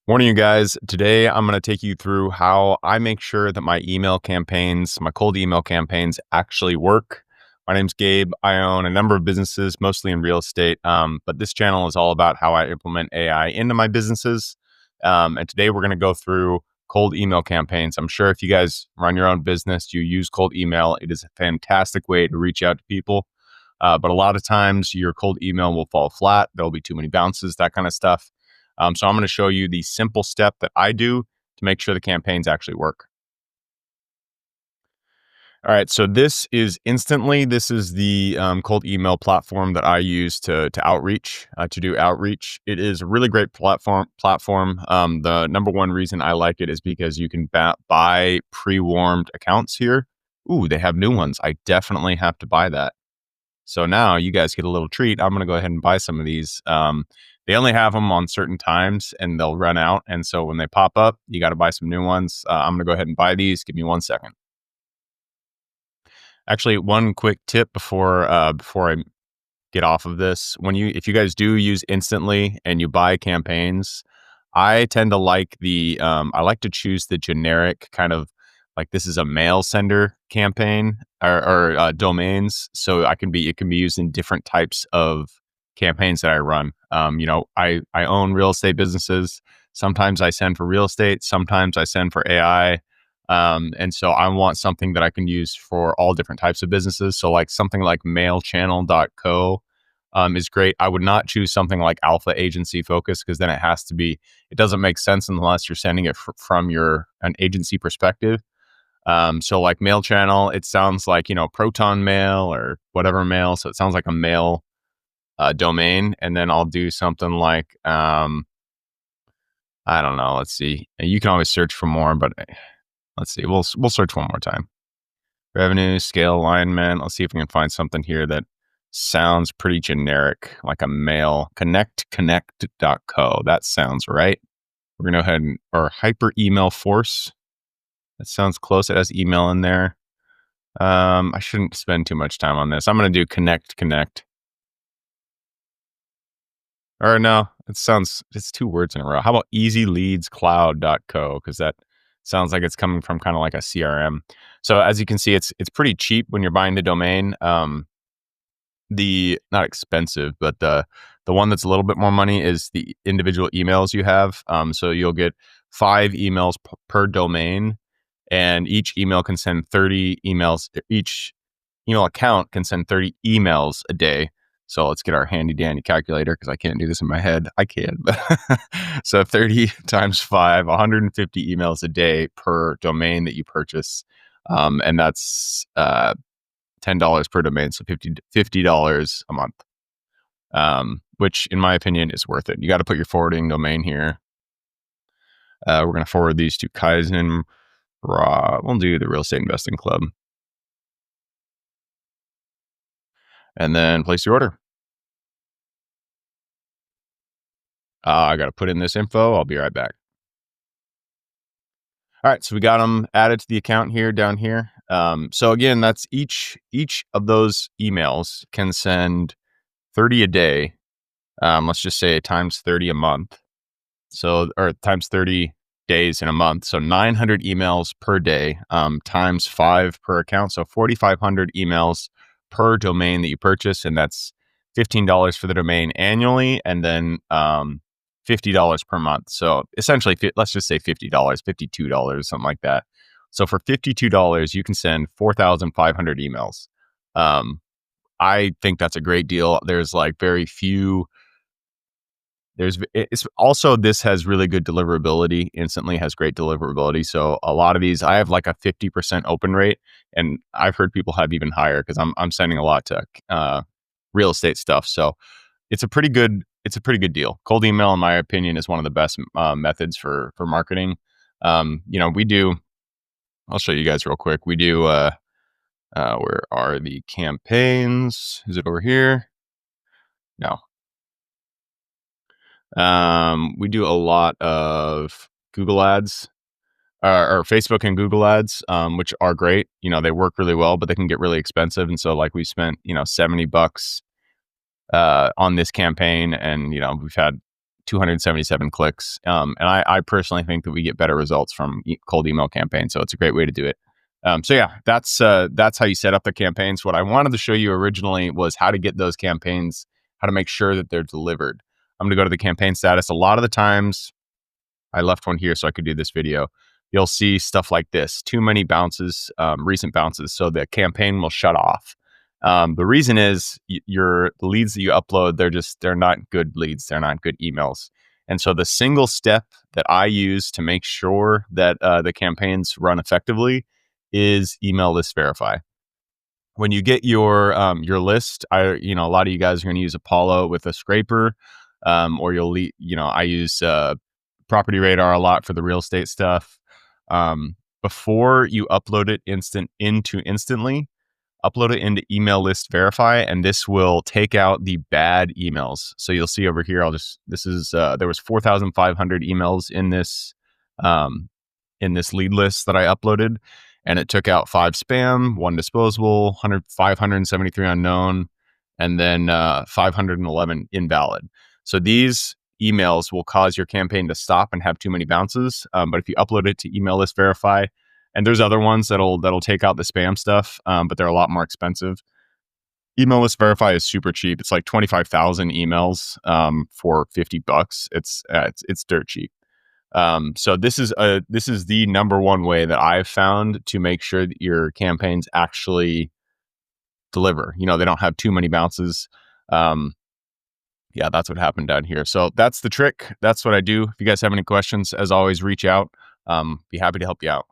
Morning, you guys. Today, I'm going to take you through how I make sure that my email campaigns, my cold email campaigns actually work. My name's Gabe. I own a number of businesses, mostly in real estate. But this channel is all about how I implement AI into my businesses. And today, we're going to go through cold email campaigns. I'm sure if you guys run your own business, you use cold email. It is a fantastic way to reach out to people. But a lot of times, your cold email will fall flat. There'll be too many bounces, that kind of stuff. So I'm going to show you the simple step that I do to make sure the campaigns actually work. All right, so this is Instantly. This is the cold email platform that I use to do outreach. It is a really great platform. The number one reason I like it is because you can buy pre-warmed accounts here. Ooh, they have new ones. I definitely have to buy that. So now you guys get a little treat. I'm going to go ahead and buy some of these. They only have them on certain times and they'll run out. And so when they pop up, you got to buy some new ones. I'm going to go ahead and buy these. Give me 1 second. Actually, one quick tip before I get off of this. If you guys do use Instantly and you buy campaigns, I tend to like I like to choose the generic kind of, like, this is a mail sender campaign or domains. So it can be used in different types of campaigns that I run. I own real estate businesses. Sometimes I send for real estate. Sometimes I send for AI. And so I want something that I can use for all different types of businesses. So like something like mailchannel.co is great. I would not choose something like Alpha Agency Focus, because then it doesn't make sense unless you're sending it from an agency perspective. So like Mail Channel, it sounds like, Proton Mail or whatever mail. So it sounds like a mail domain. And then I'll do something like, I don't know. Let's see. You can always search for more, but let's see. We'll search one more time. Revenue, scale, alignment. Let's see if we can find something here that sounds pretty generic, like a mail. Connect.co. That sounds right. We're going to go ahead or Hyper Email Force. That sounds close. It has email in there. I shouldn't spend too much time on this. I'm going to do connect. Or no, it's 2 words in a row. How about easyleadscloud.co? Because that sounds like it's coming from kind of like a CRM. So as you can see, it's pretty cheap when you're buying the domain. Not expensive, but the one that's a little bit more money is the individual emails you have. So you'll get 5 emails per domain, and each email can send 30 emails. Each email account can send 30 emails a day. So let's get our handy dandy calculator, because I can't do this in my head. I can, but so 30 times 5, 150 emails a day per domain that you purchase. And that's $10 per domain. So $50 a month, which in my opinion is worth it. You got to put your forwarding domain here. We're going to forward these to Kaizen Raw. We'll do the Real Estate Investing Club. And then place the order. I got to put in this info. I'll be right back. All right, so we got them added to the account here, down here. So again, that's each of those emails can send 30 a day. Let's just say times 30 a month. So, or times 30 days in a month. So 900 emails per day, times 5 per account. So 4,500 emails per domain that you purchase. And that's $15 for the domain annually. And then, $50 per month. So essentially, let's just say $50, $52, something like that. So for $52, you can send 4,500 emails. I think that's a great deal. There's like very few. It's also, this has really good deliverability. Instantly has great deliverability. So a lot of these, I have like a 50% open rate, and I've heard people have even higher, because I'm sending a lot to real estate stuff. So it's a pretty good deal. Cold email, in my opinion, is one of the best methods for marketing. I'll show you guys real quick. We do, where are the campaigns? Is it over here? No. We do a lot of Google ads, or Facebook and Google ads, which are great. They work really well, but they can get really expensive. And so like we spent, $70 on this campaign, and we've had 277 clicks. And I personally think that we get better results from cold email campaigns. So it's a great way to do it. So yeah, that's how you set up the campaigns. What I wanted to show you originally was how to get those campaigns, how to make sure that they're delivered. I'm going to go to the campaign status. A lot of the times, I left one here so I could do this video. You'll see stuff like this: too many bounces, recent bounces. So the campaign will shut off. The reason is the leads that you upload, they're not good leads. They're not good emails. And so the single step that I use to make sure that the campaigns run effectively is email list verify. When you get your list, a lot of you guys are going to use Apollo with a scraper, or I use Property Radar a lot for the real estate stuff. Before you upload it instantly, upload it into email list verify, and this will take out the bad emails. So you'll see over here, there was 4,500 emails in this lead list that I uploaded, and it took out 5 spam, 1 disposable, 573 unknown, and then 511 invalid. So these emails will cause your campaign to stop and have too many bounces. But if you upload it to email list verify, and there's other ones that'll take out the spam stuff, but they're a lot more expensive. Email list verify is super cheap. It's like 25,000 emails for $50. It's dirt cheap. So this is the number one way that I've found to make sure that your campaigns actually deliver. They don't have too many bounces. Yeah, that's what happened down here. So that's the trick. That's what I do. If you guys have any questions, as always, reach out. Be happy to help you out.